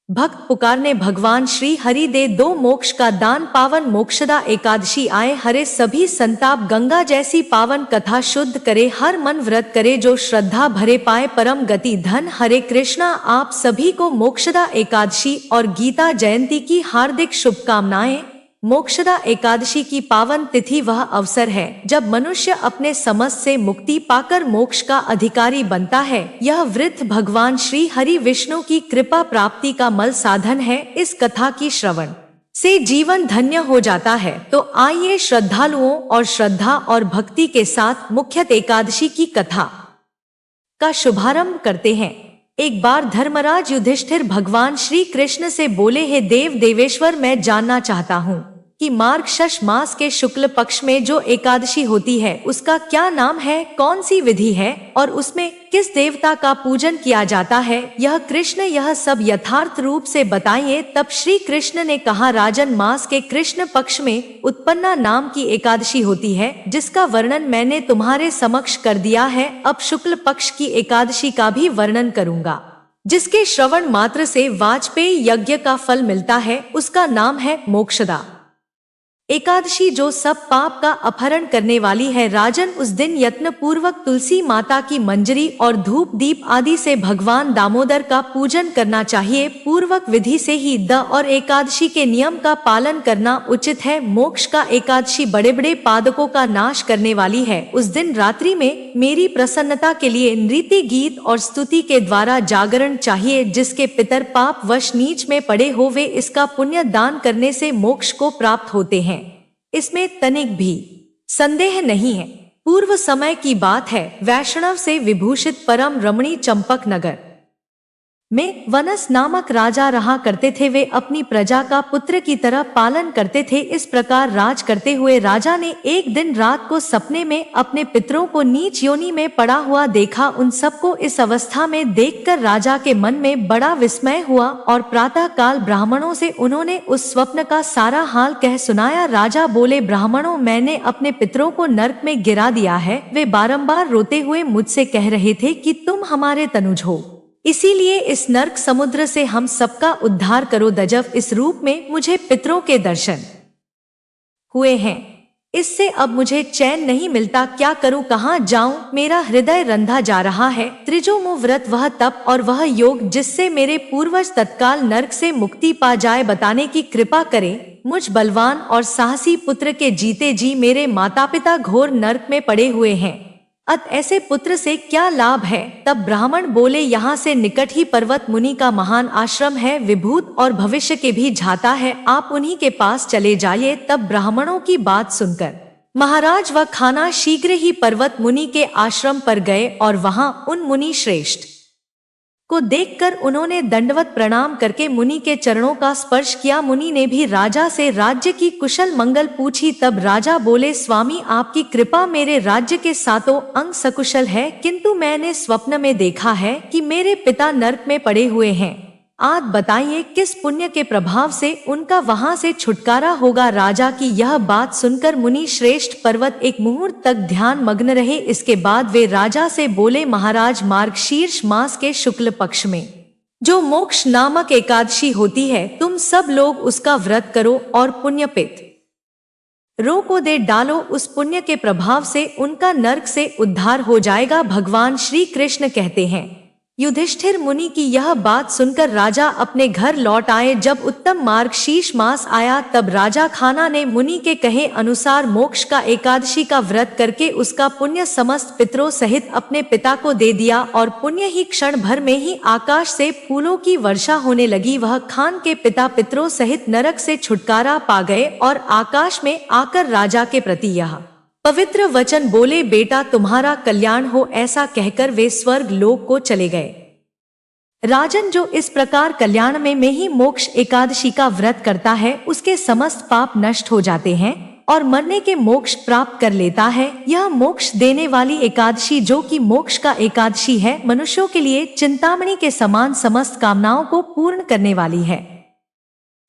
भक्त पुकारने भगवान श्री हरि दे दो मोक्ष का दान। पावन मोक्षदा एकादशी आए हरे सभी संताप। गंगा जैसी पावन कथा शुद्ध करे हर मन। व्रत करे जो श्रद्धा भरे पाए परम गति धन। हरे कृष्णा आप सभी को मोक्षदा एकादशी और गीता जयंती की हार्दिक शुभकामनाएं। मोक्षदा एकादशी की पावन तिथि वह अवसर है जब मनुष्य अपने समस्त से मुक्ति पाकर मोक्ष का अधिकारी बनता है। यह वृद्ध भगवान श्री हरि विष्णु की कृपा प्राप्ति का मल साधन है। इस कथा की श्रवण से जीवन धन्य हो जाता है। तो आइए श्रद्धालुओं और श्रद्धा और भक्ति के साथ मुख्यतः एकादशी की कथा का शुभारंभ करते हैं। एक बार धर्मराज युधिष्ठिर भगवान श्री कृष्ण से बोले, हे देव देवेश्वर, मैं जानना चाहता हूँ कि मार्गशीर्ष मास के शुक्ल पक्ष में जो एकादशी होती है उसका क्या नाम है, कौन सी विधि है और उसमें किस देवता का पूजन किया जाता है। यह कृष्ण यह सब यथार्थ रूप से बताइए। तब श्री कृष्ण ने कहा, राजन, मास के कृष्ण पक्ष में उत्पन्ना नाम की एकादशी होती है जिसका वर्णन मैंने तुम्हारे समक्ष कर दिया है। अब शुक्ल पक्ष की एकादशी का भी वर्णन करूंगा जिसके श्रवण मात्र से वाजपेयी यज्ञ का फल मिलता है। उसका नाम है मोक्षदा एकादशी जो सब पाप का अपहरण करने वाली है। राजन, उस दिन यत्न पूर्वक तुलसी माता की मंजरी और धूप दीप आदि से भगवान दामोदर का पूजन करना चाहिए। पूर्वक विधि से ही द और एकादशी के नियम का पालन करना उचित है। मोक्ष का एकादशी बड़े बड़े पादकों का नाश करने वाली है। उस दिन रात्रि में मेरी प्रसन्नता के लिए नृत्य गीत और स्तुति के द्वारा जागरण चाहिए। जिसके पितर पाप वश नीच में पड़े हो वे इसका पुण्य दान करने से मोक्ष को प्राप्त होते हैं। इसमें तनिक भी संदेह नहीं है। पूर्व समय की बात है। वैष्णव से विभूषित परम रमणी चंपक नगर में वनस नामक राजा रहा करते थे। वे अपनी प्रजा का पुत्र की तरह पालन करते थे। इस प्रकार राज करते हुए राजा ने एक दिन रात को सपने में अपने पितरों को नीच योनि में पड़ा हुआ देखा। उन सबको इस अवस्था में देखकर राजा के मन में बड़ा विस्मय हुआ और प्रातः काल ब्राह्मणों से उन्होंने उस स्वप्न का सारा हाल कह सुनाया। राजा बोले, ब्राह्मणों, मैंने अपने पितरों को नरक में गिरा दिया है। वे बारंबार रोते हुए मुझसे कह रहे थे कि तुम हमारे तनुज हो, इसीलिए इस नरक समुद्र से हम सबका उद्धार करो। दजव इस रूप में मुझे पितरों के दर्शन हुए हैं। इससे अब मुझे चैन नहीं मिलता। क्या करूं, कहां जाऊं? मेरा हृदय रंधा जा रहा है। त्रिजोमु व्रत, वह तप और वह योग जिससे मेरे पूर्वज तत्काल नरक से मुक्ति पा जाए, बताने की कृपा करें। मुझ बलवान और साहसी पुत्र के जीते जी मेरे माता पिता घोर नरक में पड़े हुए हैं। अत ऐसे पुत्र से क्या लाभ है? तब ब्राह्मण बोले, यहाँ से निकट ही पर्वत मुनि का महान आश्रम है। विभूत और भविष्य के भी झाता है। आप उन्हीं के पास चले जाइए। तब ब्राह्मणों की बात सुनकर महाराज व खाना शीघ्र ही पर्वत मुनि के आश्रम पर गए और वहां उन मुनि श्रेष्ठ को देखकर उन्होंने दंडवत प्रणाम करके मुनि के चरणों का स्पर्श किया। मुनि ने भी राजा से राज्य की कुशल मंगल पूछी। तब राजा बोले, स्वामी, आपकी कृपा मेरे राज्य के सातों अंग सकुशल है, किंतु मैंने स्वप्न में देखा है कि मेरे पिता नरक में पड़े हुए हैं। आप बताइए किस पुण्य के प्रभाव से उनका वहां से छुटकारा होगा। राजा की यह बात सुनकर मुनि श्रेष्ठ पर्वत एक मुहूर्त तक ध्यान मग्न रहे। इसके बाद वे राजा से बोले, महाराज, मार्गशीर्ष मास के शुक्ल पक्ष में जो मोक्ष नामक एकादशी होती है, तुम सब लोग उसका व्रत करो और पुण्यपित रो को दे डालो। उस पुण्य के प्रभाव से उनका नरक से उद्धार हो जाएगा। भगवान श्री कृष्ण कहते हैं। युधिष्ठिर मुनि की यह बात सुनकर राजा अपने घर लौट आए। जब उत्तम मार्गशीर्ष मास आया तब राजा खाना ने मुनि के कहे अनुसार मोक्ष का एकादशी का व्रत करके उसका पुण्य समस्त पितरों सहित अपने पिता को दे दिया और पुण्य ही क्षण भर में ही आकाश से फूलों की वर्षा होने लगी। वह खान के पिता पितरों सहित नरक से छुटकारा पा गए और आकाश में आकर राजा के प्रति यह पवित्र वचन बोले, बेटा, तुम्हारा कल्याण हो। ऐसा कहकर वे स्वर्ग लोक को चले गए। राजन, जो इस प्रकार कल्याण में ही मोक्ष एकादशी का व्रत करता है उसके समस्त पाप नष्ट हो जाते हैं और मरने के मोक्ष प्राप्त कर लेता है। यह मोक्ष देने वाली एकादशी जो कि मोक्ष का एकादशी है, मनुष्यों के लिए चिंतामणि के समान समस्त कामनाओं को पूर्ण करने वाली है।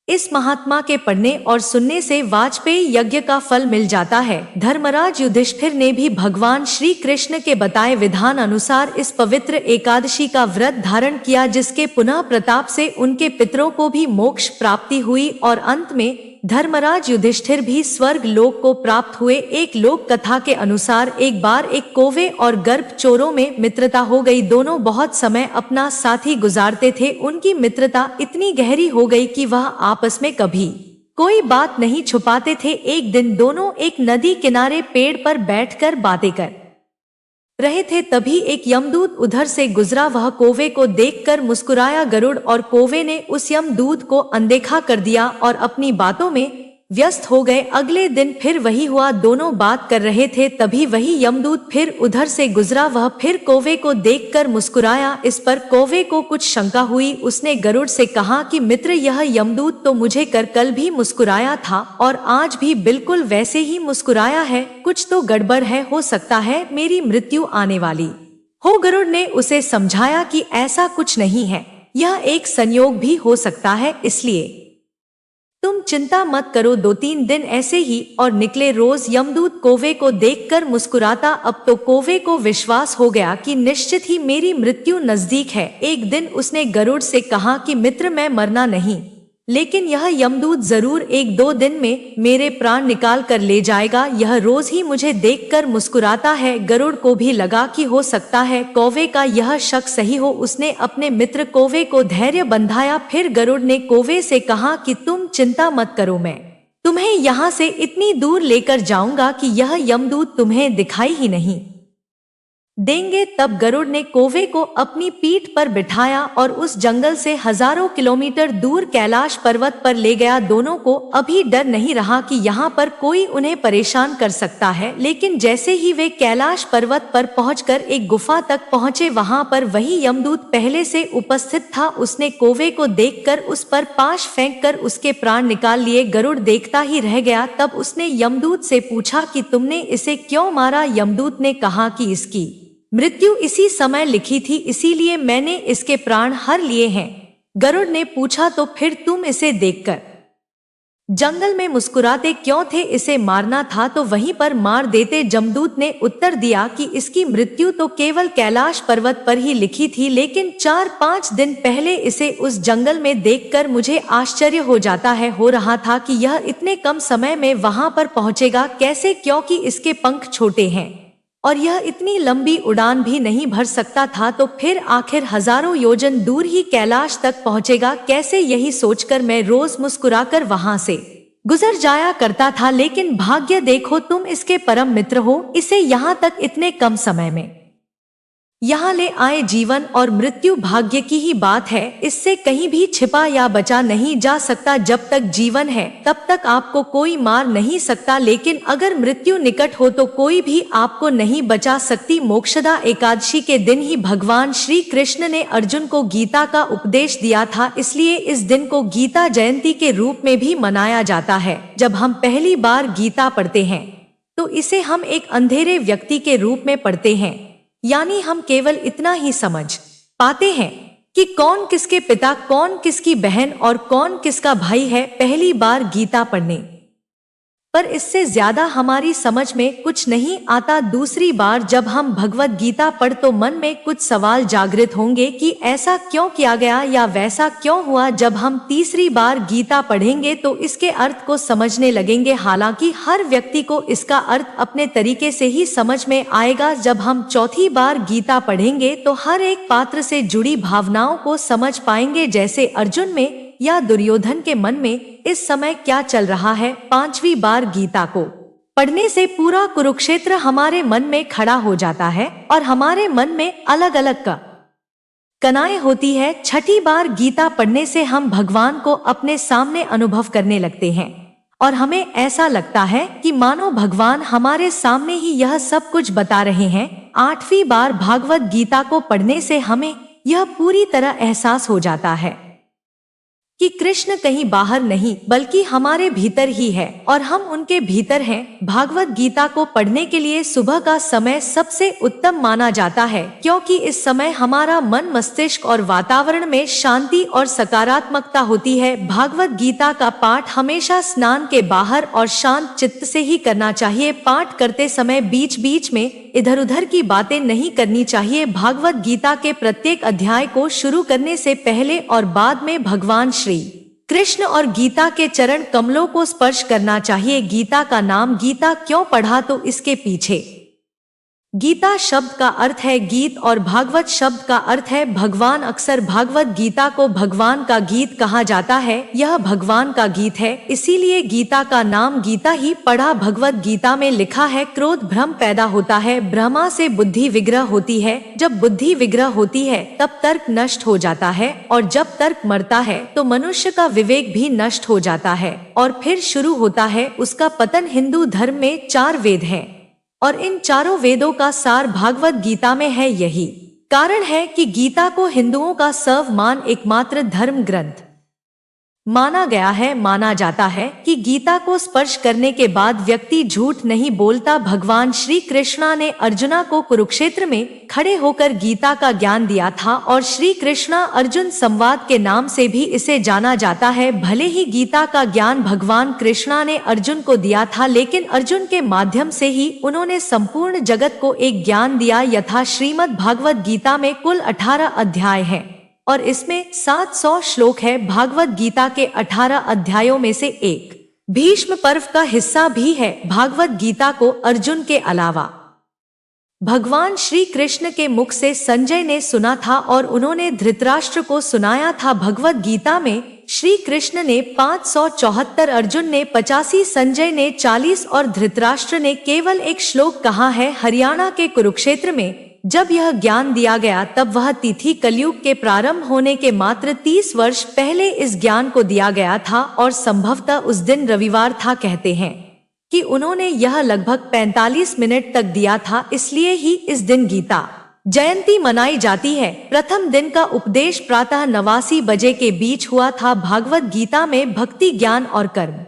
इस महात्मा के पढ़ने और सुनने से वाजपेयी यज्ञ का फल मिल जाता है। धर्मराज युधिष्ठिर ने भी भगवान श्री कृष्ण के बताए विधान अनुसार इस पवित्र एकादशी का व्रत धारण किया, जिसके पुनः प्रताप से उनके पितरों को भी मोक्ष प्राप्ति हुई और अंत में धर्मराज युधिष्ठिर भी स्वर्ग लोक को प्राप्त हुए। एक लोक कथा के अनुसार एक बार एक कौवे और गर्भ चोरों में मित्रता हो गई। दोनों बहुत समय अपना साथी गुजारते थे। उनकी मित्रता इतनी गहरी हो गई कि वह आपस में कभी कोई बात नहीं छुपाते थे। एक दिन दोनों एक नदी किनारे पेड़ पर बैठकर बातें कर रहे थे, तभी एक यमदूत उधर से गुजरा। वह कौवे को देखकर मुस्कुराया। गरुड़ और कौवे ने उस यमदूत को अनदेखा कर दिया और अपनी बातों में व्यस्त हो गए। अगले दिन फिर वही हुआ, दोनों बात कर रहे थे, तभी वही यमदूत फिर उधर से गुजरा। वह फिर कौवे को देखकर मुस्कुराया। इस पर कौवे को कुछ शंका हुई। उसने गरुड़ से कहा कि मित्र, यह यमदूत तो मुझे कर कल भी मुस्कुराया था और आज भी बिल्कुल वैसे ही मुस्कुराया है। कुछ तो गड़बड़ है, हो सकता है मेरी मृत्यु आने वाली हो। गरुड़ ने उसे समझाया कि ऐसा कुछ नहीं है, यह एक संयोग भी हो सकता है, इसलिए तुम चिंता मत करो। 2-3 दिन ऐसे ही और निकले। रोज यमदूत कौवे को देखकर मुस्कुराता। अब तो कौवे को विश्वास हो गया कि निश्चित ही मेरी मृत्यु नजदीक है। एक दिन उसने गरुड़ से कहा कि मित्र, मैं मरना नहीं, लेकिन यह यमदूत जरूर 1-2 दिन में मेरे प्राण निकाल कर ले जाएगा। यह रोज ही मुझे देखकर मुस्कुराता है। गरुड़ को भी लगा कि हो सकता है कौवे का यह शक सही हो। उसने अपने मित्र कौवे को धैर्य बंधाया। फिर गरुड़ ने कौवे से कहा कि तुम चिंता मत करो, मैं तुम्हें यहाँ से इतनी दूर लेकर जाऊंगा कि यह यमदूत तुम्हें दिखाई ही नहीं देंगे। तब गरुड़ ने कौवे को अपनी पीठ पर बिठाया और उस जंगल से हजारों किलोमीटर दूर कैलाश पर्वत पर ले गया। दोनों को अभी डर नहीं रहा कि यहाँ पर कोई उन्हें परेशान कर सकता है, लेकिन जैसे ही वे कैलाश पर्वत पर पहुंचकर एक गुफा तक पहुंचे, वहां पर वही यमदूत पहले से उपस्थित था। उसने कौवे को देखकर उस पर पाश फेंककर उसके प्राण निकाल लिए। गरुड़ देखता ही रह गया। तब उसने यमदूत से पूछा कि तुमने इसे क्यों मारा? यमदूत ने कहा कि इसकी मृत्यु इसी समय लिखी थी, इसीलिए मैंने इसके प्राण हर लिए हैं। गरुड़ ने पूछा, तो फिर तुम इसे देखकर जंगल में मुस्कुराते क्यों थे? इसे मारना था तो वहीं पर मार देते। जमदूत ने उत्तर दिया कि इसकी मृत्यु तो केवल कैलाश पर्वत पर ही लिखी थी, लेकिन 4-5 दिन पहले इसे उस जंगल में देखकर मुझे आश्चर्य हो रहा था कि यह इतने कम समय में वहां पर पहुंचेगा कैसे, क्योंकि इसके पंख छोटे हैं और यह इतनी लंबी उड़ान भी नहीं भर सकता था। तो फिर आखिर हजारों योजन दूर ही कैलाश तक पहुंचेगा कैसे? यही सोचकर मैं रोज मुस्कुराकर वहां से गुजर जाया करता था, लेकिन भाग्य देखो, तुम इसके परम मित्र हो। इसे यहाँ तक इतने कम समय में यहाँ ले आए। जीवन और मृत्यु भाग्य की ही बात है, इससे कहीं भी छिपा या बचा नहीं जा सकता। जब तक जीवन है तब तक आपको कोई मार नहीं सकता, लेकिन अगर मृत्यु निकट हो तो कोई भी आपको नहीं बचा सकती। मोक्षदा एकादशी के दिन ही भगवान श्री कृष्ण ने अर्जुन को गीता का उपदेश दिया था, इसलिए इस दिन को गीता जयंती के रूप में भी मनाया जाता है। जब हम पहली बार गीता पढ़ते हैं तो इसे हम एक अंधेरे व्यक्ति के रूप में पढ़ते हैं, यानी हम केवल इतना ही समझ पाते हैं कि कौन किसके पिता, कौन किसकी बहन और कौन किसका भाई है पहली बार गीता पढ़ने पर। इससे ज्यादा हमारी समझ में कुछ नहीं आता। दूसरी बार जब हम भगवत गीता पढ़ तो मन में कुछ सवाल जागृत होंगे कि ऐसा क्यों किया गया या वैसा क्यों हुआ। जब हम तीसरी बार गीता पढ़ेंगे तो इसके अर्थ को समझने लगेंगे। हालांकि हर व्यक्ति को इसका अर्थ अपने तरीके से ही समझ में आएगा। जब हम चौथी बार गीता पढ़ेंगे तो हर एक पात्र से जुड़ी भावनाओं को समझ पाएंगे, जैसे अर्जुन में या दुर्योधन के मन में इस समय क्या चल रहा है। पांचवी बार गीता को पढ़ने से पूरा कुरुक्षेत्र हमारे मन में खड़ा हो जाता है और हमारे मन में अलग अलग कनाएं होती है। छठी बार गीता पढ़ने से हम भगवान को अपने सामने अनुभव करने लगते हैं और हमें ऐसा लगता है कि मानो भगवान हमारे सामने ही यह सब कुछ बता रहे हैं। आठवीं बार भागवत गीता को पढ़ने से हमें यह पूरी तरह एहसास हो जाता है कि कृष्ण कहीं बाहर नहीं बल्कि हमारे भीतर ही है और हम उनके भीतर हैं। भागवत गीता को पढ़ने के लिए सुबह का समय सबसे उत्तम माना जाता है, क्योंकि इस समय हमारा मन, मस्तिष्क और वातावरण में शांति और सकारात्मकता होती है। भागवत गीता का पाठ हमेशा स्नान के बाहर और शांत चित्त से ही करना चाहिए। पाठ करते समय बीच बीच में इधर उधर की बातें नहीं करनी चाहिए। भागवत गीता के प्रत्येक अध्याय को शुरू करने से पहले और बाद में भगवान श्री कृष्ण और गीता के चरण कमलों को स्पर्श करना चाहिए। गीता का नाम गीता क्यों पढ़ा, तो इसके पीछे गीता शब्द का अर्थ है गीत और भागवत शब्द का अर्थ है भगवान। अक्सर भागवत गीता को भगवान का गीत कहा जाता है। यह भगवान का गीत है, इसीलिए गीता का नाम गीता ही पढ़ा। भगवत गीता में लिखा है, क्रोध भ्रम पैदा होता है, ब्रह्मा से बुद्धि विग्रह होती है। जब बुद्धि विग्रह होती है तब तर्क नष्ट हो जाता है, और जब तर्क मरता है तो मनुष्य का विवेक भी नष्ट हो जाता है और फिर शुरू होता है उसका पतन। हिंदू धर्म में 4 वेद हैं और इन चारों वेदों का सार भागवत गीता में है। यही कारण है कि गीता को हिंदुओं का सर्वमान्य एकमात्र धर्म ग्रंथ माना गया है। माना जाता है कि गीता को स्पर्श करने के बाद व्यक्ति झूठ नहीं बोलता। भगवान श्री कृष्णा ने अर्जुना को कुरुक्षेत्र में खड़े होकर गीता का ज्ञान दिया था और श्री कृष्णा अर्जुन संवाद के नाम से भी इसे जाना जाता है। भले ही गीता का ज्ञान भगवान कृष्णा ने अर्जुन को दिया था, लेकिन अर्जुन के माध्यम से ही उन्होंने संपूर्ण जगत को एक ज्ञान दिया। यथा श्रीमद् भागवत गीता में कुल 18 अध्याय हैं और इसमें 700 श्लोक है। भागवत गीता के 18 अध्यायों में से एक भीष्म पर्व का हिस्सा भी है। भागवत गीता को अर्जुन के अलावा भगवान श्री कृष्ण के मुख से संजय ने सुना था और उन्होंने धृतराष्ट्र को सुनाया था। भगवत गीता में श्री कृष्ण ने 574, अर्जुन ने 85, संजय ने 40 और धृतराष्ट्र ने केवल 1 श्लोक कहा है। हरियाणा के कुरुक्षेत्र में जब यह ज्ञान दिया गया तब वह तिथि कलयुग के प्रारंभ होने के मात्र 30 वर्ष पहले इस ज्ञान को दिया गया था और संभवतः उस दिन रविवार था। कहते हैं कि उन्होंने यह लगभग 45 मिनट तक दिया था, इसलिए ही इस दिन गीता जयंती मनाई जाती है। प्रथम दिन का उपदेश प्रातः 89 बजे के बीच हुआ था। भागवत गीता में भक्ति, ज्ञान और कर्म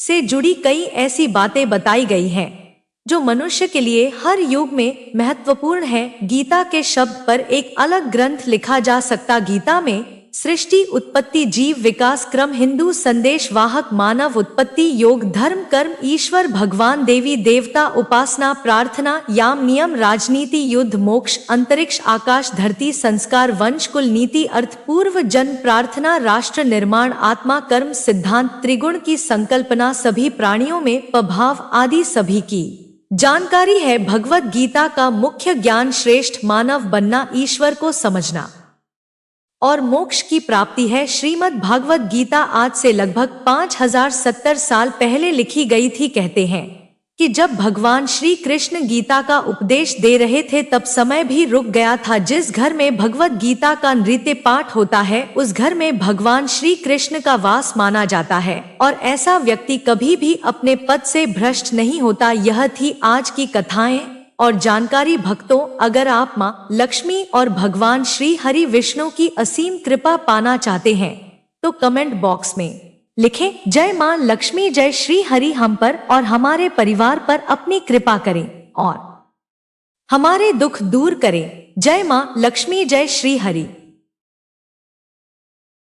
से जुड़ी कई ऐसी बातें बताई गई हैं जो मनुष्य के लिए हर युग में महत्वपूर्ण है। गीता के शब्द पर एक अलग ग्रंथ लिखा जा सकता। गीता में सृष्टि, उत्पत्ति, जीव विकास क्रम, हिंदू संदेश वाहक, मानव उत्पत्ति, योग, धर्म, कर्म, ईश्वर, भगवान, देवी देवता, उपासना, प्रार्थना, याम, नियम, राजनीति, युद्ध, मोक्ष, अंतरिक्ष, आकाश, धरती, संस्कार, वंश, कुल, नीति, अर्थ, पूर्व जन्म, प्रार्थना, राष्ट्र निर्माण, आत्मा, कर्म, सिद्धांत, त्रिगुण की संकल्पना, सभी प्राणियों में प्रभाव आदि सभी की जानकारी है। भगवत गीता का मुख्य ज्ञान श्रेष्ठ मानव बनना, ईश्वर को समझना और मोक्ष की प्राप्ति है। श्रीमद् भागवत गीता आज से लगभग 5070 साल पहले लिखी गई थी। कहते हैं कि जब भगवान श्री कृष्ण गीता का उपदेश दे रहे थे तब समय भी रुक गया था। जिस घर में भगवत गीता का नृत्य पाठ होता है उस घर में भगवान श्री कृष्ण का वास माना जाता है और ऐसा व्यक्ति कभी भी अपने पद से भ्रष्ट नहीं होता। यह थी आज की कथाएं और जानकारी। भक्तों, अगर आप माँ लक्ष्मी और भगवान श्री हरि विष्णु की असीम कृपा पाना चाहते हैं तो कमेंट बॉक्स में लिखें, जय माँ लक्ष्मी, जय श्री हरि हम पर और हमारे परिवार पर अपनी कृपा करें और हमारे दुख दूर करें। जय माँ लक्ष्मी, जय श्री हरि।